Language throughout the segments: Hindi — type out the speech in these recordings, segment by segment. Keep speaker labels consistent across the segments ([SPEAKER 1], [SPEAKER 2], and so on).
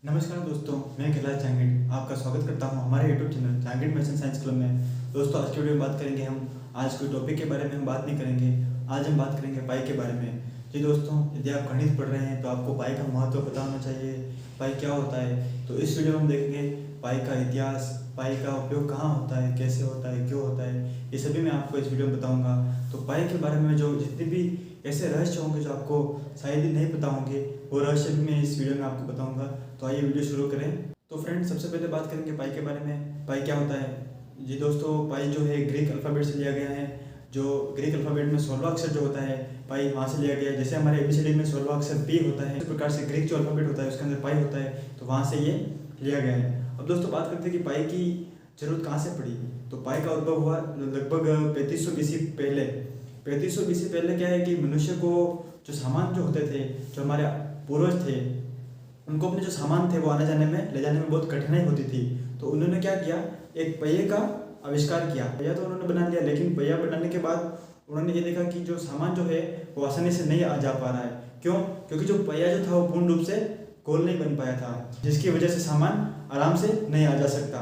[SPEAKER 1] नमस्कार दोस्तों, मैं कैलाश जांगिड़ आपका स्वागत करता हूं हमारे YouTube channel Jangid maths and science club में। दोस्तों, आज की वीडियो में बात करेंगे हम आज कोई टॉपिक के बारे में हम बात नहीं करेंगे। आज हम बात करेंगे पाई के बारे में। जी दोस्तों, यदि आप गणित पढ़ रहे हैं तो आपको पाई का महत्व पता होना चाहिए। पाई क्या होता है, तो इस वीडियो में हम देखेंगे पाई का इतिहास, पाई का उपयोग कहाँ होता है, कैसे होता है, क्यों होता है, ये सभी मैं आपको इस वीडियो में बताऊँगा। तो पाई के बारे में जो जितने भी ऐसे रहस्य होंगे जो आपको शायद ही नहीं पता होंगे, वो रहस्य भी मैं इस वीडियो में आपको बताऊंगा। तो आइए वीडियो शुरू करें। तो फ्रेंड्स, सबसे पहले बात करेंगे पाई के बारे में। पाई क्या होता है। जी दोस्तों, पाई जो है ग्रीक अल्फ़ाबेट से लिया गया है। जो ग्रीक अल्फ़ाबेट में 16वां अक्षर जो होता है, पाई वहाँ से लिया गया है। जैसे हमारे एबीसीडी में 16वां अक्षर पी होता है, इस प्रकार से ग्रीक जो अल्फ़ाबेट होता है उसके अंदर पाई होता है, तो वहाँ से ये लिया गया है। अब दोस्तों, बात करते हैं कि पाई की जरूरत कहाँ से पड़ी। तो पाई का उद्भव हुआ लगभग 3500 BC पहले। 3500 BC पहले क्या है कि मनुष्य को जो सामान जो होते थे, जो हमारे पूर्वज थे, उनको अपने जो सामान थे वो आने जाने में ले जाने में बहुत कठिनाई होती थी। तो उन्होंने क्या किया, एक पहिए का आविष्कार किया। पहिया तो उन्होंने बना लिया, लेकिन पहिया बनाने के बाद उन्होंने ये देखा कि जो सामान जो है वो आसानी से नहीं आ जा पा रहा है। क्यों? क्योंकि जो पहिया जो था वो पूर्ण रूप से गोल नहीं बन पाया था, जिसकी वजह से सामान आराम से नहीं आ जा सकता।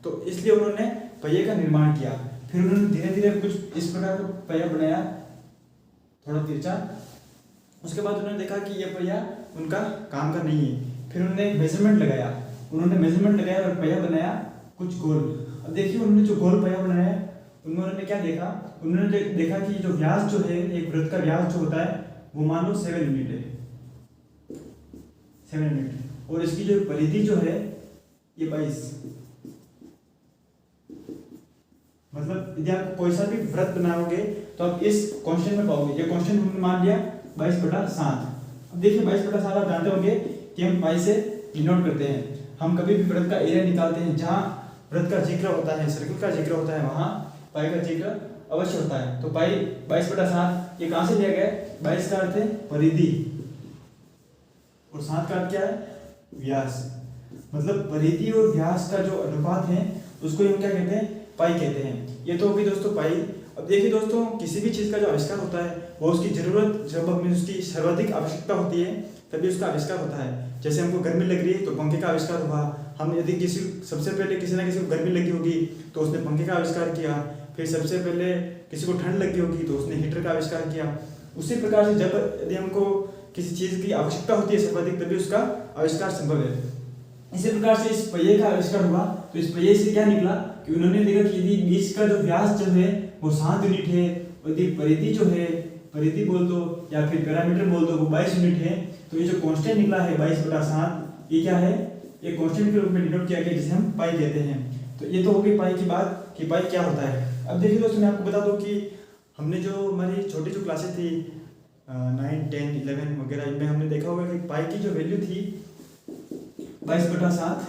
[SPEAKER 1] तो इसलिए उन्होंने पहिए का निर्माण किया। फिर उन्होंने धीरे धीरे कुछ इस प्रकार का पहिया बनाया, थोड़ा तिरछा। उसके बाद उन्होंने देखा कि ये पहिया उनका काम का नहीं है। फिर उन्होंने मेजरमेंट लगाया और पहिया बनाया कुछ गोल। अब देखिए, उन्होंने जो गोल पहिया बनाया, उन्होंने क्या देखा, उन्होंने देखा कि जो व्यास जो है, एक वृत्त का व्यास जो होता है वो मान लो 7 यूनिट है, 7 यूनिट। और इसकी जो परिधि जो है ये 22। मतलब यदि आप कोई सा भी वृत्त बनाओगे तो आप इस क्वेश्चन में पाओगे। ये क्वेश्चन हमने मान लिया 22/7। अब देखिए 22/7 आप जानते होंगे कि हम पाई से डिनोट करते हैं। हम कभी भी वृत्त का एरिया निकालते हैं, जहाँ वृत्त का जिक्र होता है, सर्कल का जिक्र होता है, वहाँ पाई का जिक्र अवश्य होता है। तो पाई 22/7 ये कहाँ से लिया गया है? 22 का अर्थ है परिधि और 7 का अर्थ क्या है? व्यास। मतलब परिधि और व्यास का जो अनुपात है उसको हम क्या कहते हैं? पाई कहते हैं। ये तो होगी दोस्तों पाई। अब देखिए दोस्तों, किसी भी चीज़ का जो आविष्कार होता है वो उसकी जरूरत, जब हमें उसकी सर्वाधिक आवश्यकता होती है तभी उसका आविष्कार होता है। जैसे हमको गर्मी लग रही है तो पंखे का आविष्कार हुआ। हम यदि सबसे पहले किसी ना किसी को गर्मी लगी होगी तो उसने पंखे का आविष्कार किया। फिर सबसे पहले किसी को ठंड लगी होगी तो उसने हीटर का आविष्कार किया। उसी प्रकार से जब यदि हमको किसी चीज़ की आवश्यकता होती है सर्वाधिक, तभी उसका आविष्कार संभव है। इसी प्रकार से इस पहिए का आविष्कार हुआ। तो इस पहिए से क्या निकला कि उन्होंने देखा कि यदि बीच का जो व्यास जो है वो 7 यूनिट है, और यदि परिधि जो है, परिधि बोल दो या फिर पैरामीटर बोल दो, वो 22 यूनिट है, तो ये जो कांस्टेंट निकला है 22/7, ये क्या है? ये कांस्टेंट के रूप में डिनोट किया गया, जिसे हम पाई कहते हैं। तो ये तो हो गई पाई की बात कि पाई क्या होता है। अब देखिए दोस्तों, मैं आपको बता दूं कि हमने जो हमारी छोटी जो क्लासेस थी 9, 10, 11 वगैरह, इनमें हमने देखा होगा कि पाई की जो वैल्यू थी 22/7,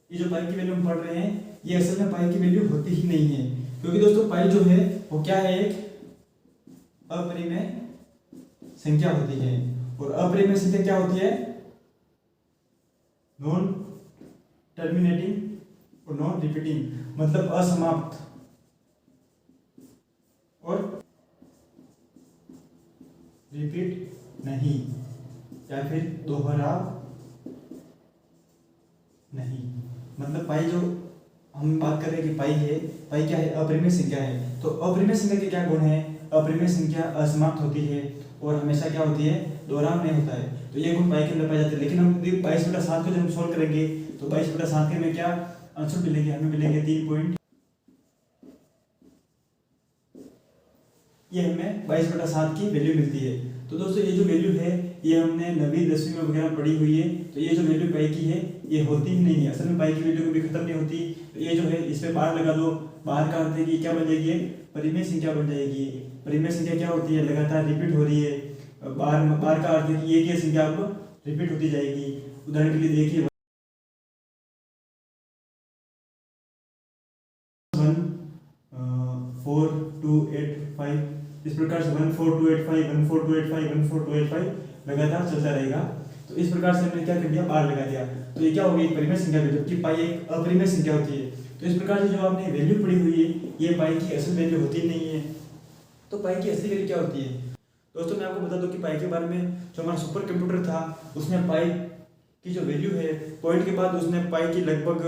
[SPEAKER 1] ये जो पाई की वैल्यू हम पढ़ रहे हैं ये असल में पाई की वैल्यू होती ही नहीं है। क्योंकि दोस्तों पाई जो है वो क्या है? एक अपरिमेय संख्या होती है। और अपरिमेय संख्या क्या होती है? नॉन टर्मिनेटिंग और नॉन रिपीटिंग, मतलब असमाप्त और रिपीट नहीं, या फिर दोहराव नहीं। मतलब पाई जो हम बात कर रहे हैं कि पाई है, पाई क्या है? अपरिमेय संख्या है। तो अपरिमेय संख्या के क्या गुण है? अपरिमेय संख्या असमाप्त होती है और हमेशा क्या होती है? दोहराव नहीं होता है। तो ये गुण पाई के अंदर पाए जाते हैं। लेकिन हम 22/7 को जब हम सॉल्व करेंगे तो 22/7 के में क्या आंसर मिलेंगे? हमें मिलेंगे 3 पॉइंट। ये हमें 22/7 की वैल्यू मिलती है। तो दोस्तों, ये जो वैल्यू है ये हमने 9वीं 10वीं में वगैरह पढ़ी हुई है। तो ये जो वैल्यू पाई की है ये होती ही नहीं है। असल में पाई की वैल्यू कभी खत्म नहीं होती। तो ये जो है इस पे बार लगा दो। बार का अर्थ है कि क्या बन जाएगी? परिमेय संख्या बन जाएगी। परिमेय संख्या क्या होती है? लगातार रिपीट हो रही है। बार का अर्थ है कि एक ही संख्या आपको रिपीट होती जाएगी। उदाहरण के लिए देखिए 1 4 2 8 5, इस प्रकार से 1 4 2 8 5 1 4 2 8 5 1 4 2 8 5 लगातार चलता रहेगा। तो इस प्रकार से हमने क्या कर दिया? बार लगा दिया। तो ये क्या होगी? एक परिमेय संख्या है, जबकि पाई एक अपरिमेय संख्या होती है। तो इस प्रकार से जो आपने वैल्यू पढ़ी हुई है ये पाई की असल वैल्यू होती नहीं है। तो पाई की असली वैल्यू क्या होती है? दोस्तों, मैं आपको बता दूं कि पाई के बारे में जो हमारा सुपर कंप्यूटर था उसमें पाई की जो वैल्यू है, पॉइंट के बाद उसने पाई की लगभग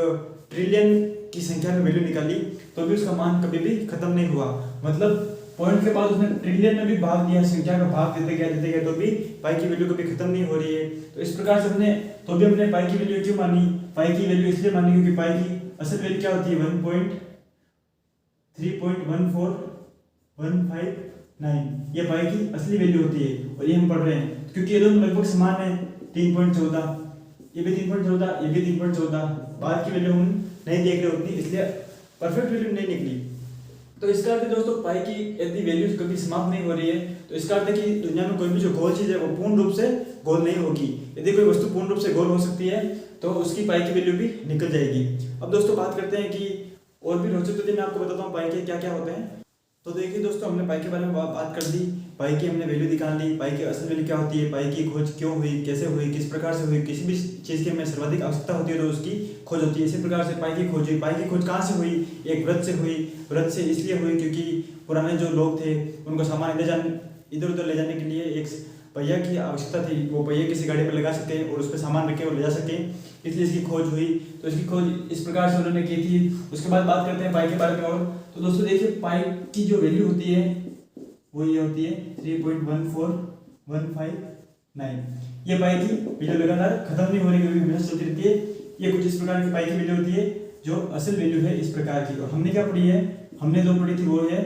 [SPEAKER 1] ट्रिलियन की संख्या में वैल्यू निकाली, तो भी उसका मान कभी भी खत्म नहीं हुआ। मतलब पॉइंट के बाद उसने ट्रिलियन में भी भाग दिया, संख्या का भाग देते गए, तो भी पाई की वैल्यू कभी खत्म नहीं हो रही है। तो इस प्रकार से हमने पाई की वैल्यू क्यों मानी? पाई की वैल्यू इसलिए मानी क्योंकि पाई की असल वैल्यू क्या होती है? 1.3.14159, ये पाई की असली वैल्यू होती है। और ये हम पढ़ रहे हैं क्योंकि ये दोनों लगभग समान है। 3.14, ये भी 3.14, ये भी 3.14। बाद की वैल्यू हम नहीं देख रहे उतनी, इसलिए परफेक्ट वैल्यू नहीं निकली। तो इसका अर्थ है दोस्तों, पाई की यदि वैल्यू कभी समाप्त नहीं हो रही है, तो इसका अर्थ है कि दुनिया में कोई भी जो गोल चीज है वो पूर्ण रूप से गोल नहीं होगी। यदि कोई वस्तु पूर्ण रूप से गोल हो सकती है तो उसकी पाई की वैल्यू भी निकल जाएगी। अब दोस्तों बात करते हैं कि और भी रोचक तथ्य मैं आपको बताता हूँ पाई के क्या क्या होते हैं। तो देखिए दोस्तों, हमने पाई के बारे में बात कर दी, पाई की हमने वैल्यू निकाल ली, पाई की असल वैल्यू क्या होती है, पाई की खोज क्यों हुई, कैसे हुई, किस प्रकार से हुई, किसी भी चीज़ की हमें सर्वाधिक आवश्यकता होती है तो उसकी खोज होती है। इसी प्रकार से पाई की खोज हुई। पाई की खोज कहाँ से हुई? एक व्रत से हुई। व्रत से इसलिए हुई क्योंकि पुराने जो लोग थे उनको सामान इधर उधर ले जाने के लिए एक पहिया की आवश्यकता थी। वो पहिया किसी गाड़ी पर लगा सके और उस पर सामान रख के वो ले जा सके, इसलिए इसकी खोज हुई। तो इसकी खोज इस प्रकार से उन्होंने की थी। उसके बाद बात करते हैं पाई के बारे में। और तो दोस्तों देखिए, पाई की जो वैल्यू होती है वो ये होती है 3.14159। ये पाई की वैल्यू लगातार खत्म नहीं हो रही, कभी हमेशा चलती रहती है। ये कुछ इस प्रकार की पाई की वैल्यू होती है जो असल वैल्यू है इस प्रकार की। और हमने क्या पढ़ी है? हमने जो पढ़ी थी वो है,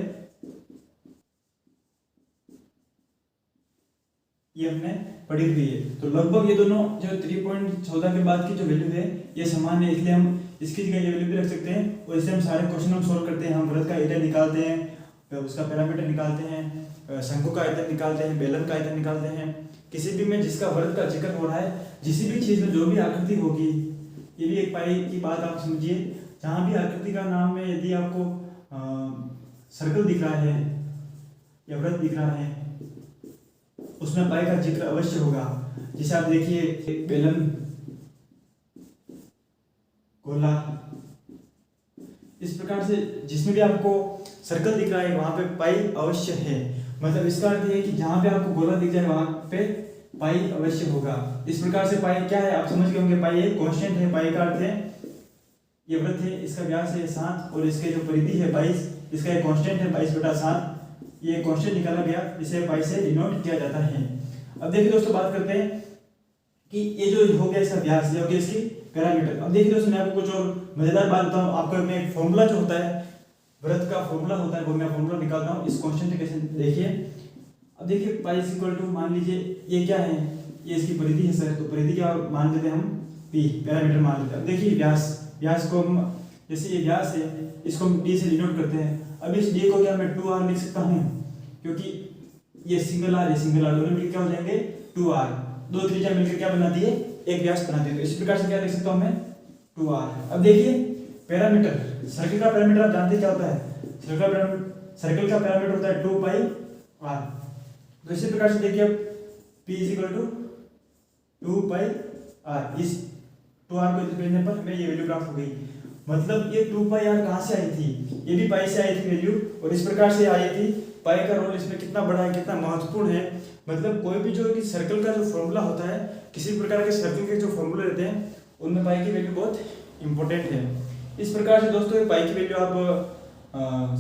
[SPEAKER 1] ये हमने पढ़ी हुई है। तो लगभग ये दोनों जो 3.14 के बाद की जो वैल्यू है ये समान है, इसलिए हम इसकी जगह ये वैल्यू भी रख सकते हैं। और इससे हम सारे क्वेश्चन हम सोल्व करते हैं। हम वृत्त का एरिया निकालते हैं, उसका पैरामीटर निकालते हैं, शंकु का आयतन निकालते हैं, बेलन का आयतन निकालते हैं। किसी भी में जिसका वृत्त का जिक्र हो रहा है, जिस भी चीज में जो भी आकृति होगी, ये भी एक पाई की बात आप समझिए। जहां भी आकृति का नाम में यदि आपको सर्कल दिख रहा है या वृत्त दिख रहा है, उसमें पाई का जिक्र अवश्य होगा। जैसे आप देखिए, बेलन, गोला, इस प्रकार से जिसमें भी आपको सर्कल दिख रहा है वहां पे पाई अवश्य है। मतलब इसका अर्थ है कि जहां पे आपको गोला दिख जाए वहां पे पाई अवश्य होगा। इस प्रकार से पाई क्या है आप समझ गए होंगे। पाई एक कांस्टेंट है। पाई का अर्थ है, ये वृत्त है, इसका व्यास है 7 और इसके जो परिधि है 22, इसका एक कांस्टेंट है 22/7। ये कांस्टेंट निकाला गया, इसे पाई से डिनोट किया जाता है। अब देखिए दोस्तों, बात करते हैं कि ये जो हो गया इसका व्यास, ये हो गया इसकी पैरामीटर। अब देखिए दोस्तों, मैं आपको कुछ और मजेदार बात बताऊं। आपको मैं एक फॉर्मूला जो होता है, वृत्त का फॉर्मूला होता है, वो मैं फॉर्मूला निकालता हूं इस कांस्टेंट कैसे। देखिए, अब देखिए पाई इज इक्वल टू, मान लीजिए ये क्या है, ये इसकी परिधि है सर। तो परिधि क्या मान लेते हैं हम? पी, पैरामीटर मान लेते हैं। अब देखिए व्यास को हम, जैसे ये व्यास है, इसको हम डी से डिनोट करते हैं। अब इस डी को क्या मैं 2r लिख सकता हूँ, क्योंकि ये सिंगल आर है, सिंगल आर दोनों मिलकर क्या हो जाएंगे 2r। दो त्रिज्या मिलकर क्या बनाती है? एक व्यास बनाती है। तो इस प्रकार से क्या लिख सकता हूँ मैं? 2r। अब देखिए पैरामीटर, सर्कल का पैरामीटर आप जानते हैं क्या होता है? सर्कल का पैरामीटर होता है 2πr। तो इसी प्रकार से देखिए, p is equal to 2πr। इस 2r को भेजने पर हमें ये वैल्यू प्राप्त हो गई। मतलब ये 2πr कहाँ से आई थी? ये भी पाई से आई थी वैल्यू, और इस प्रकार से आई थी। पाई का रोल इसमें कितना बड़ा है, कितना महत्वपूर्ण है। मतलब कोई भी जो कि सर्कल का जो फॉर्मूला होता है, किसी प्रकार के सर्कल के जो फॉर्मूले रहते हैं, उनमें पाई की वैल्यू बहुत इंपॉर्टेंट है। इस प्रकार से दोस्तों पाई की वैल्यू आप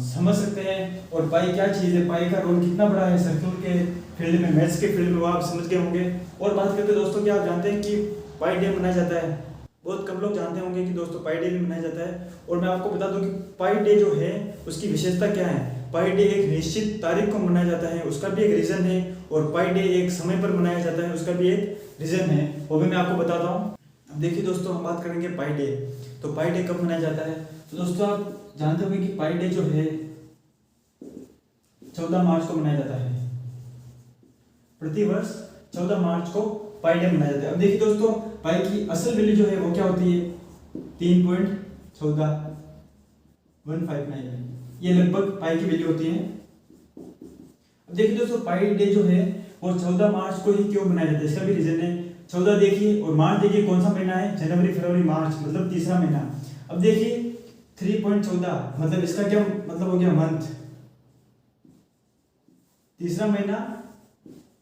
[SPEAKER 1] समझ सकते हैं। और पाई क्या चीज़ है, पाई का रोल कितना बड़ा है सर्कल के फील्ड में, मैथ्स के फील्ड में, वो आप समझ गए होंगे। और बात करते हैं दोस्तों, क्या आप जानते हैं कि पाई डे मनाया जाता है? बहुत कम लोग जानते होंगे कि दोस्तों पाई डे भी मनाया जाता है। और मैं आपको बता दूं कि पाई डे जो है उसकी विशेषता क्या है। पाई डे एक निश्चित तारीख को मनाया जाता है, उसका भी एक रीजन है। और पाई डे एक समय पर मनाया जाता है, उसका भी एक रीजन है, वो भी मैं आपको बताता हूँ। अब देखिए दोस्तों, हम बात करेंगे पाई डे। तो पाई डे कब मनाया जाता है? तो दोस्तों आप जानते होंगे कि पाई डे जो है 14 मार्च को मनाया जाता है। प्रतिवर्ष 14 मार्च को पाई डे मनाया जाता है। अब देखिए दोस्तों, पाई की असल वैल्यू जो है वो क्या होती है? 3.14159। ये लगभग पाई की वैल्यू होती है। अब देखिए दोस्तों, पाई डे जो है वो 14 मार्च को ही क्यों मनाया जाता है, इसका भी रीजन है। 14 देखिए, और मार्च देखिए कौन सा महीना है? जनवरी, फरवरी, मार्च, मतलब तीसरा महीना। अब देखिए 3.14 मतलब इसका क्या मतलब हो गया? मंथ। तीसरा महीना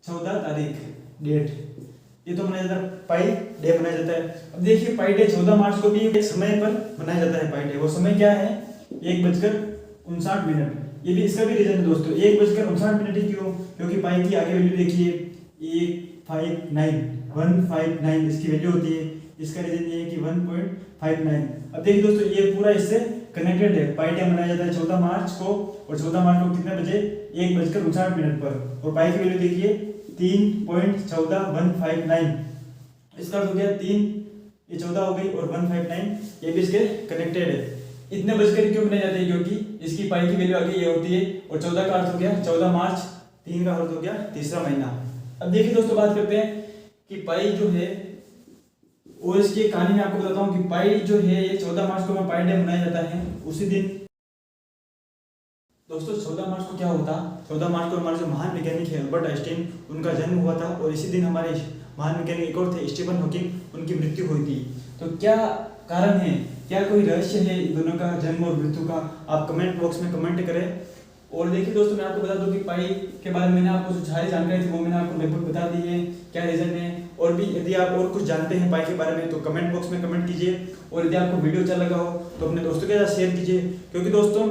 [SPEAKER 1] 14 तारीख, डेट। ये तो मनाया जाता है पाई डे मनाया जाता है। अब देखिए पाई डे 14 मार्च को भी एक समय पर मनाया जाता है पाई डे। वो समय क्या है? 1:59। ये भी इसका भी रीजन है दोस्तों, 1:59 ही क्यों? क्योंकि पाई की आगे वैल्यू देखिए 159 इसकी वैल्यू होती है। इसका रीजन ये है कि 1.59। अब देखिए दोस्तों ये पूरा इससे कनेक्टेड है। पाई डे मनाया जाता है 14 मार्च को, और 14 मार्च को कितने बजे? 1:59 पर। और पाई की वैल्यू देखिए 3.14159। इसका हो गया 3, ये 14 हो गई, और 159 ये भी इसके कनेक्टेड है। इतने बजकर क्यों बनाए जाते हैं? क्योंकि इसकी पाई की वैल्यू आगे ये होती है, और 14 का अर्थ हो गया 14 मार्च, 3 का अर्थ हो गया तीसरा महीना। अब देखिए दोस्तों बात करते हैं कि पाई जो है, और इसकी कहानी मैं आपको बताता हूँ कि पाई जो है ये 14 मार्च को पाई डे मनाया जाता है। उसी दिन दोस्तों 14 मार्च को क्या होता? 14 मार्च को हमारे जो महान वैज्ञानिक है अल्बर्ट आइंस्टाइन, उनका जन्म हुआ था। और इसी दिन हमारे महान वैज्ञानिक एक और थे स्टीफन हॉकिंग, उनकी मृत्यु हुई थी। तो क्या कारण है, क्या कोई रहस्य है इन दोनों का जन्म और मृत्यु का? आप कमेंट बॉक्स में कमेंट करें। और देखिए दोस्तों मैं आपको बता दूं कि पाई के बारे में मैंने आपको जो सारी जानकारी थी वो मैंने आपको लगभग बता दी है, क्या रीजन है। और भी यदि आप और कुछ जानते हैं पाई के बारे में तो कमेंट बॉक्स में कमेंट कीजिए। और यदि आपको वीडियो अच्छा लगा हो तो अपने दोस्तों के साथ शेयर कीजिए, क्योंकि दोस्तों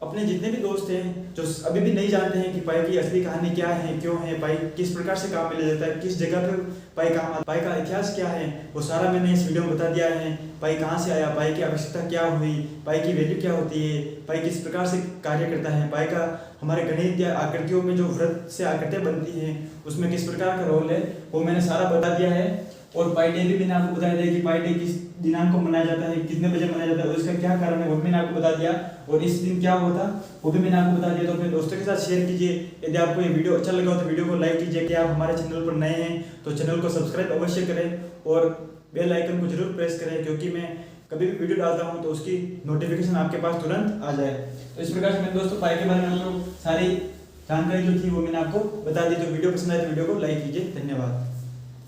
[SPEAKER 1] अपने जितने भी दोस्त हैं जो अभी भी नहीं जानते हैं कि पाई की असली कहानी क्या है, क्यों है, पाई किस प्रकार से काम में लिया जाता है, किस जगह पर पाई काम आता है, पाई का इतिहास क्या है, वो सारा मैंने इस वीडियो में बता दिया है। पाई कहाँ से आया, पाई की आवश्यकता क्या हुई, पाई की वैल्यू क्या होती है, पाई किस प्रकार से कार्य करता है, पाई का हमारे गणित या आकृतियों में जो वृत्त से आकृतियाँ बनती हैं उसमें किस प्रकार का रोल है, वो मैंने सारा बता दिया है। और पाई डे भी मैंने आपको बताया दिया कि पाई डे किस दिनांक को मनाया जाता है, कितने बजे मनाया जाता है, और इसका क्या कारण है वो भी मैंने आपको बता दिया। और इस दिन क्या हुआ था वो भी मैंने आपको बता दिया। तो अपने दोस्तों के साथ शेयर कीजिए। यदि आपको ये वीडियो अच्छा लगा हो तो वीडियो को लाइक कीजिए। कि आप हमारे चैनल पर नए हैं तो चैनल को सब्सक्राइब अवश्य करें, और बेल आइकन को जरूर प्रेस करें, क्योंकि मैं कभी भी वीडियो डालता हूँ तो उसकी नोटिफिकेशन आपके पास तुरंत आ जाए। तो इस प्रकार से मेरे दोस्तों पाई के बारे में आपको सारी जानकारी जो थी वो मैंने आपको बता दी। तो वीडियो पसंद आए तो वीडियो को लाइक कीजिए। धन्यवाद।